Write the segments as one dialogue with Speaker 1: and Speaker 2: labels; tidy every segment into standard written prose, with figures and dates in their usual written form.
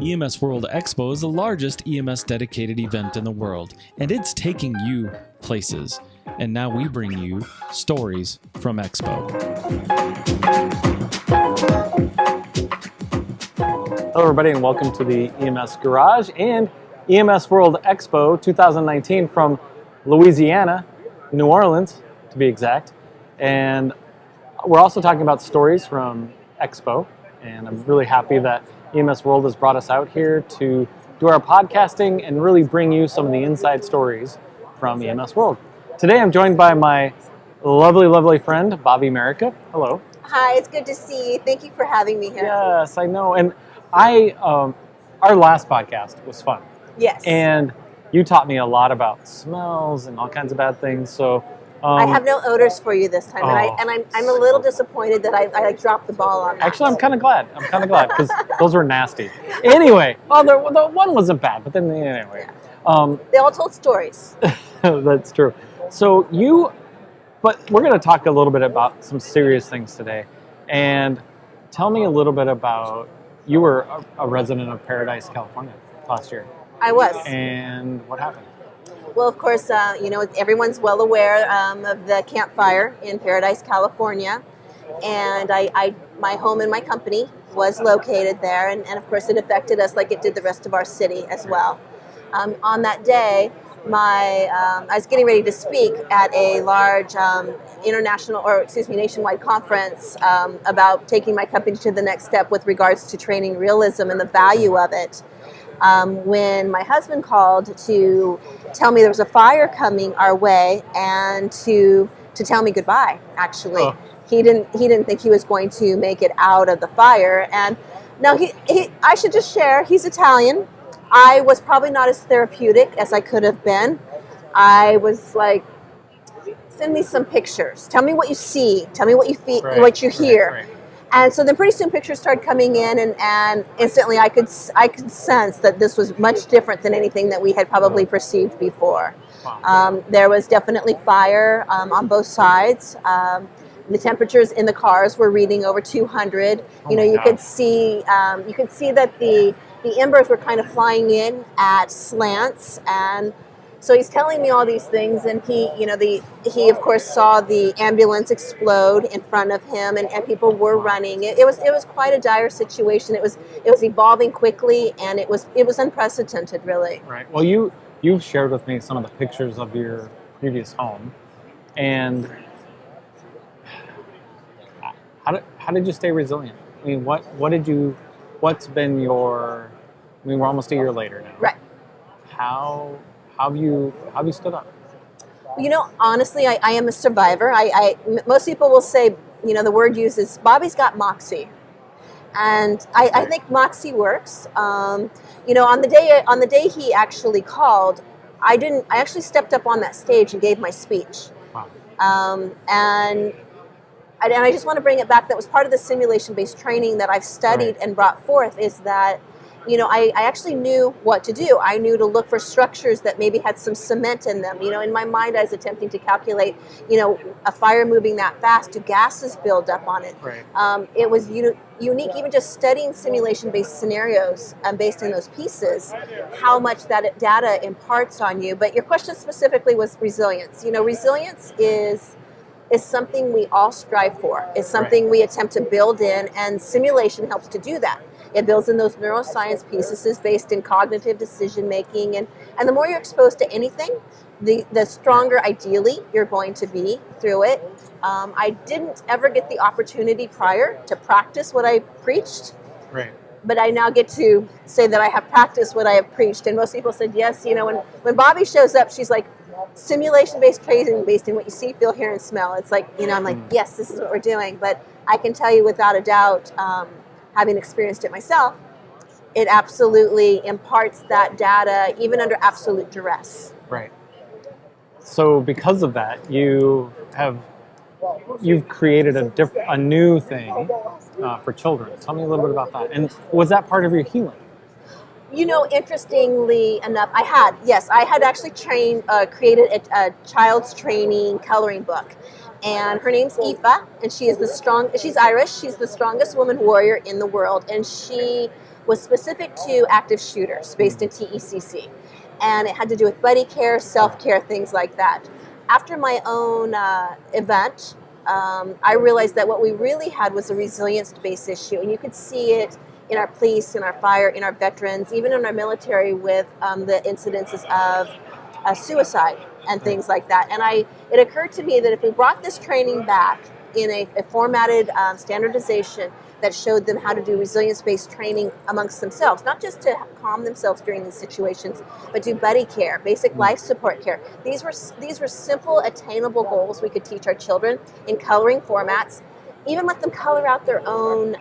Speaker 1: EMS World Expo is the largest EMS dedicated event in the world, and it's taking you places. And now we bring you Stories from Expo.
Speaker 2: Hello everybody and welcome to the EMS Garage and EMS World Expo 2019 from Louisiana, New Orleans to be exact. And we're also talking about stories from Expo, and I'm really happy that EMS World has brought us out here to do our podcasting and really bring you some of the inside stories from EMS World. Today I'm joined by my lovely friend, Bobbie Merica. Hello.
Speaker 3: Hi, it's good to see you. Thank you for having me here.
Speaker 2: Yes, I know. And our last podcast was fun.
Speaker 3: Yes.
Speaker 2: And you taught me a lot about smells and all kinds of bad things. So
Speaker 3: I have no odors for you this time, and I'm a little disappointed that I dropped the ball on that.
Speaker 2: Actually, I'm kind of glad. because those were nasty. Anyway, well, the one wasn't bad, but then anyway.
Speaker 3: They all told stories.
Speaker 2: That's true. So but we're going to talk a little bit about some serious things today. And tell me a little bit about, you were a resident of Paradise, California last year. I was. And what happened?
Speaker 3: Well, of course, everyone's well aware of the campfire in Paradise, California. And my home and my company was located there. And of course, it affected us like it did the rest of our city as well. On that day, I was getting ready to speak at a large nationwide conference about taking my company to the next step with regards to training realism and the value of it. When my husband called to tell me there was a fire coming our way and to tell me goodbye, actually. Oh. He didn't think he was going to make it out of the fire. And no, I should just share, he's Italian. I was probably not as therapeutic as I could have been. I was like, send me some pictures. Tell me what you see. Tell me what you feel, what you hear. Right. And so then pretty soon pictures started coming in, and instantly I could sense that this was much different than anything that we had probably perceived before. Wow. There was definitely fire on both sides. The temperatures in the cars were reading over 200. You could see that the embers were kind of flying in at slants, and so he's telling me all these things, and he of course saw the ambulance explode in front of him, and people were running. It was quite a dire situation. It was evolving quickly, and it was unprecedented, really.
Speaker 2: Right. Well, you've shared with me some of the pictures of your previous home, and how did you stay resilient? I mean, what's been your? I mean, we're almost a year later now.
Speaker 3: Right.
Speaker 2: How have you stood up?
Speaker 3: Honestly, I am a survivor. Most people will say, the word used is Bobbie's got moxie, and I think moxie works. On the day he actually called, I actually stepped up on that stage and gave my speech. Wow. And I just want to bring it back. That was part of the simulation-based training that I've studied and brought forth, is that, I actually knew what to do. I knew to look for structures that maybe had some cement in them. In my mind, I was attempting to calculate, a fire moving that fast, do gases build up on it? Right. It was unique, even just studying simulation-based scenarios based on those pieces, how much that data imparts on you. But your question specifically was resilience. Resilience is something we all strive for. It's something we attempt to build in, and simulation helps to do that. It builds in those neuroscience pieces based in cognitive decision making, and the more you're exposed to anything, the stronger ideally you're going to be through it. I didn't ever get the opportunity prior to practice what I preached. Right. But I now get to say that I have practiced what I have preached, and most people said yes. When Bobbie shows up, she's like, simulation-based training based in what you see, feel, hear, and smell. It's like, I'm like, yes, this is what we're doing. But I can tell you without a doubt, having experienced it myself, it absolutely imparts that data even under absolute duress. Right.
Speaker 2: So because of that, you've created a new thing for children. Tell me a little bit about that. And was that part of your healing?
Speaker 3: Interestingly enough, I had actually created a child's training coloring book. And her name's Aoife, and she's Irish, she's the strongest woman warrior in the world, and she was specific to active shooters based in TECC. And it had to do with buddy care, self-care, things like that. After my own event, I realized that what we really had was a resilience-based issue, and you could see it in our police, in our fire, in our veterans, even in our military with the incidences of suicide and things like that. And it occurred to me that if we brought this training back in a formatted standardization that showed them how to do resilience-based training amongst themselves, not just to calm themselves during these situations, but do buddy care, basic life support care. These were simple, attainable goals we could teach our children in coloring formats. Even let them color out their own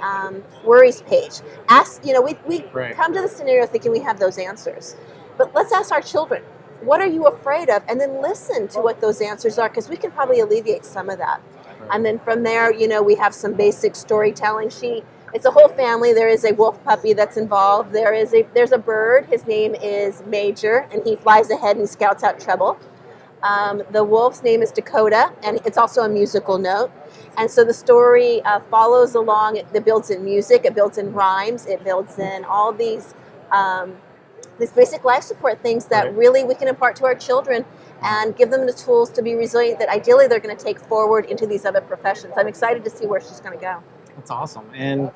Speaker 3: worries page. We come to the scenario thinking we have those answers. But let's ask our children, what are you afraid of? And then listen to what those answers are, because we can probably alleviate some of that. Right. And then from there, we have some basic storytelling. It's a whole family. There is a wolf puppy that's involved. There's a bird. His name is Major, and he flies ahead and he scouts out trouble. The wolf's name is Dakota, and it's also a musical note. And so the story follows along. It builds in music, it builds in rhymes, it builds in all these basic life support things that really we can impart to our children and give them the tools to be resilient that ideally they're going to take forward into these other professions. I'm excited to see where she's going to go.
Speaker 2: That's awesome. And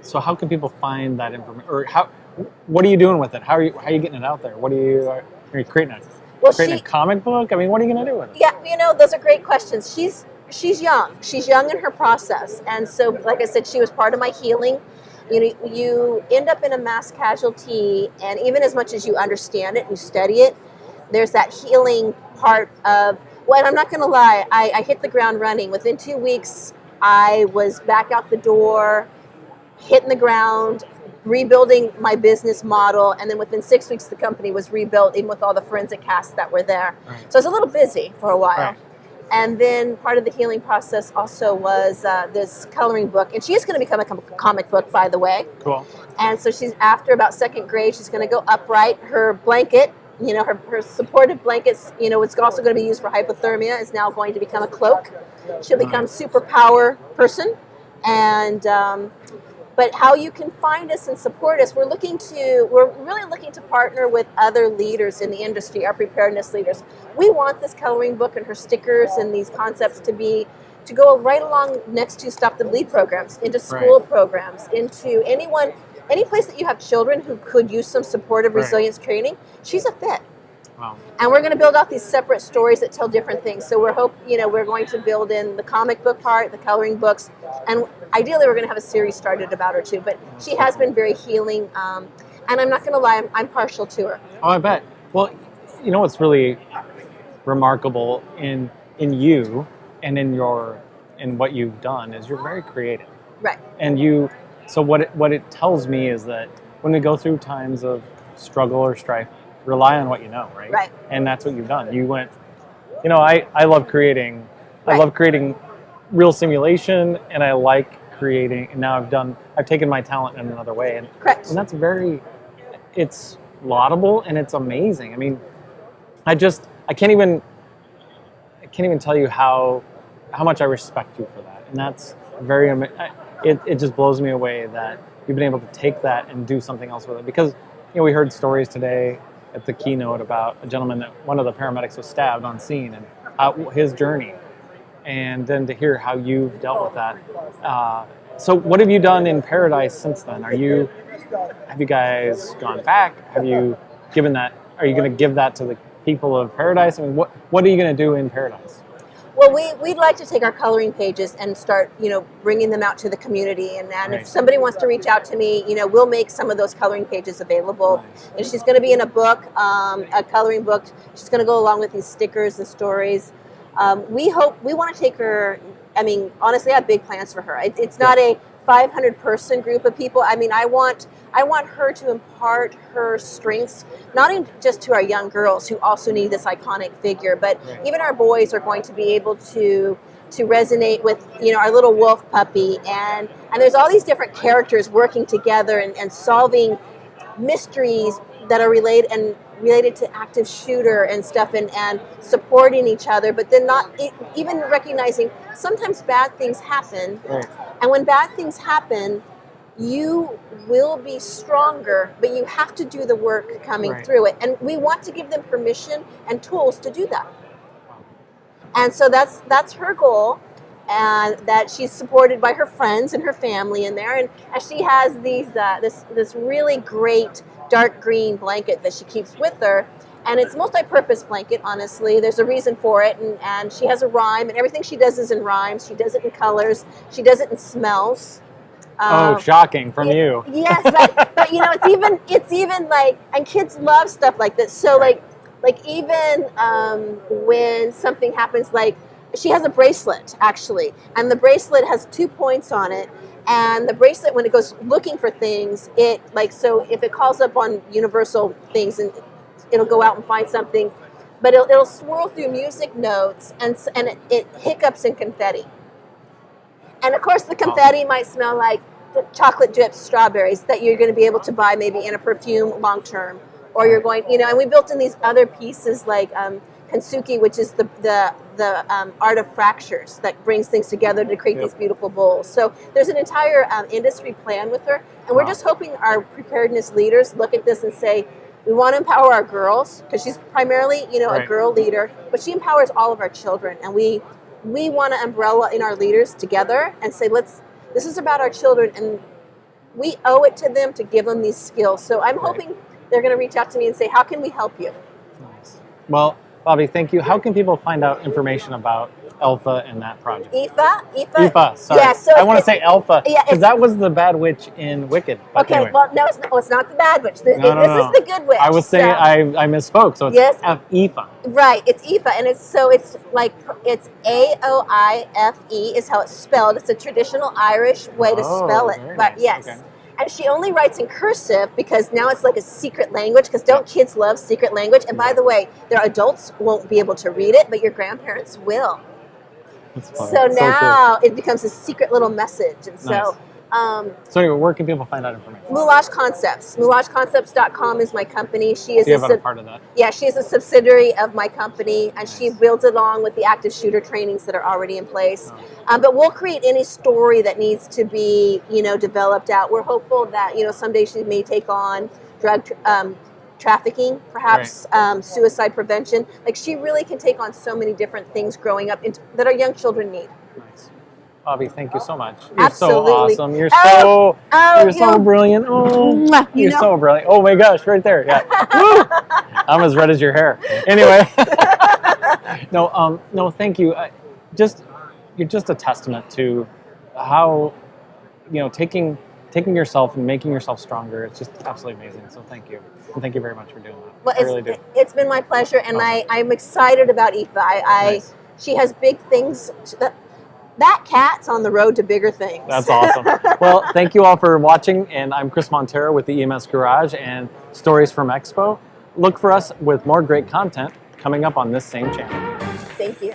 Speaker 2: so how can people find that information? Or what are you doing with it? How are you getting it out there? Are you creating it? Creating a comic book? I mean, what are you going to do with it?
Speaker 3: Yeah, those are great questions. She's young. She's young in her process. And so, like I said, she was part of my healing. You end up in a mass casualty, and even as much as you understand it, you study it, there's that healing part of, well, I'm not going to lie, I hit the ground running. Within 2 weeks, I was back out the door, hitting the ground, rebuilding my business model, and then within 6 weeks the company was rebuilt, even with all the forensic casts that were there. Right. So I was a little busy for a while. Right. And then part of the healing process also was this coloring book, and she is going to become a comic book, by the way.
Speaker 2: Cool.
Speaker 3: And so she's, after about second grade, she's going to go upright. Her blanket, her supportive blankets, it's also going to be used for hypothermia, is now going to become a cloak. She'll become superpower person. And but how you can find us and support us, we're really looking to partner with other leaders in the industry, our preparedness leaders. We want this coloring book and her stickers and these concepts to go right along next to Stop the Bleed programs, into school programs, into any place that you have children who could use some supportive resilience training. She's a fit. Wow. And we're going to build out these separate stories that tell different things. So we're going to build in the comic book part, the coloring books, and ideally we're going to have a series started about her too. But she has been very healing, and I'm not going to lie, I'm partial to her.
Speaker 2: Oh, I bet. Well, what's really remarkable in you and in what you've done is you're very creative.
Speaker 3: Right.
Speaker 2: And so what it tells me is that when we go through times of struggle or strife, rely on what you know, right?
Speaker 3: Right.
Speaker 2: And that's what you've done. You went, I love creating. Right. I love creating real simulation, and I like creating. And now I've taken my talent in another way, and
Speaker 3: correct.
Speaker 2: And that's it's laudable and it's amazing. I mean, I can't even tell you how much I respect you for that, and that's very. It just blows me away that you've been able to take that and do something else with it, because we heard stories today at the keynote about a gentleman that one of the paramedics was stabbed on scene, and his journey, and then to hear how you've dealt with that. So what have you done in Paradise since then? Have you guys gone back? Have you given that? Are you going to give that to the people of Paradise? I mean, what are you going to do in Paradise?
Speaker 3: Well, we'd like to take our coloring pages and start, bringing them out to the community. And
Speaker 2: Right.
Speaker 3: If somebody wants to reach out to me, we'll make some of those coloring pages available. Nice. And she's going to be in a book, a coloring book. She's going to go along with these stickers and stories. We want to take her. I mean, honestly, I have big plans for her. It's not a 500-person group of people. I mean, I want her to impart her strengths, not just to our young girls who also need this iconic figure, but even our boys are going to be able to resonate with, our little wolf puppy. And there's all these different characters working together and solving mysteries that are related to active shooter and stuff, and supporting each other, but then not even recognizing sometimes bad things happen.
Speaker 2: Right.
Speaker 3: And when bad things happen, you will be stronger, but you have to do the work coming through it. And we want to give them permission and tools to do that. And so that's her goal, and that she's supported by her friends and her family in there. And she has these this really great dark green blanket that she keeps with her. And it's a multi-purpose blanket, honestly. There's a reason for it, and she has a rhyme, and everything she does is in rhymes. She does it in colors. She does it in smells.
Speaker 2: Oh, shocking from you.
Speaker 3: Yes, but you know, it's even like, and kids love stuff like this. So like even when something happens, like she has a bracelet actually, and the bracelet has 2 points on it. And the bracelet, when it goes looking for things, it so if it calls up on universal things, and it'll go out and find something, but it'll swirl through music notes, and it hiccups in confetti. And of course, the confetti might smell like chocolate dipped strawberries that you're going to be able to buy maybe in a perfume long term, or you're going, you know. And we built in these other pieces like Kansuki, which is the art of fractures that brings things together to create these beautiful bowls. So there's an entire industry plan with her, and we're just hoping our preparedness leaders look at this and say, we want to empower our girls, because she's primarily, you know, a girl leader, but she empowers all of our children, and we want to umbrella in our leaders together and say, this is about our children, and we owe it to them to give them these skills. So I'm hoping they're going to reach out to me and say, how can we help you?
Speaker 2: Nice. Well, Bobbie, thank you. How can people find out information about Alpha and that project?
Speaker 3: Aoife,
Speaker 2: sorry.
Speaker 3: Yeah, so
Speaker 2: I want to say Alpha,
Speaker 3: yeah,
Speaker 2: because that was the bad witch in Wicked. But
Speaker 3: okay,
Speaker 2: anyway.
Speaker 3: well, no, it's not the bad witch. This is the good witch.
Speaker 2: I was saying, I misspoke, so it's Aoife.
Speaker 3: Right, it's Aoife, and it's Aoife is how it's spelled. It's a traditional Irish way to spell it. But
Speaker 2: nice.
Speaker 3: yes.
Speaker 2: Okay.
Speaker 3: And she only writes in cursive because now it's like a secret language, because don't kids love secret language? And by the way, their adults won't be able to read it, but your grandparents will. So now it becomes a secret little message. And so
Speaker 2: so anyway, where can people find out information?
Speaker 3: Moulage Concepts. MoulageConcepts.com is my company. She is
Speaker 2: a part of that.
Speaker 3: Yeah, she's a subsidiary of my company, and she builds along with the active shooter trainings that are already in place. But we'll create any story that needs to be, you know, developed out. We're hopeful that, you know, someday she may take on drug trafficking, perhaps suicide prevention. Like, she really can take on so many different things growing up that our young children need.
Speaker 2: Nice. Bobbie, thank you so much. You're
Speaker 3: Absolutely.
Speaker 2: so awesome. You're so brilliant. Oh, you're so brilliant. Oh my gosh, right there. Yeah. I'm as red as your hair. Anyway. No, thank you. You're just a testament to how, you know, taking yourself and making yourself stronger. It's just absolutely amazing. So thank you. And thank you very much for doing that.
Speaker 3: Well,
Speaker 2: I really do.
Speaker 3: It's been my pleasure, and I'm excited about Aoife. She has big things. That cat's on the road to bigger things.
Speaker 2: That's awesome. Well, thank you all for watching, and I'm Chris Montero with the EMS Garage and Stories from Expo. Look for us with more great content coming up on this same channel.
Speaker 3: Thank you.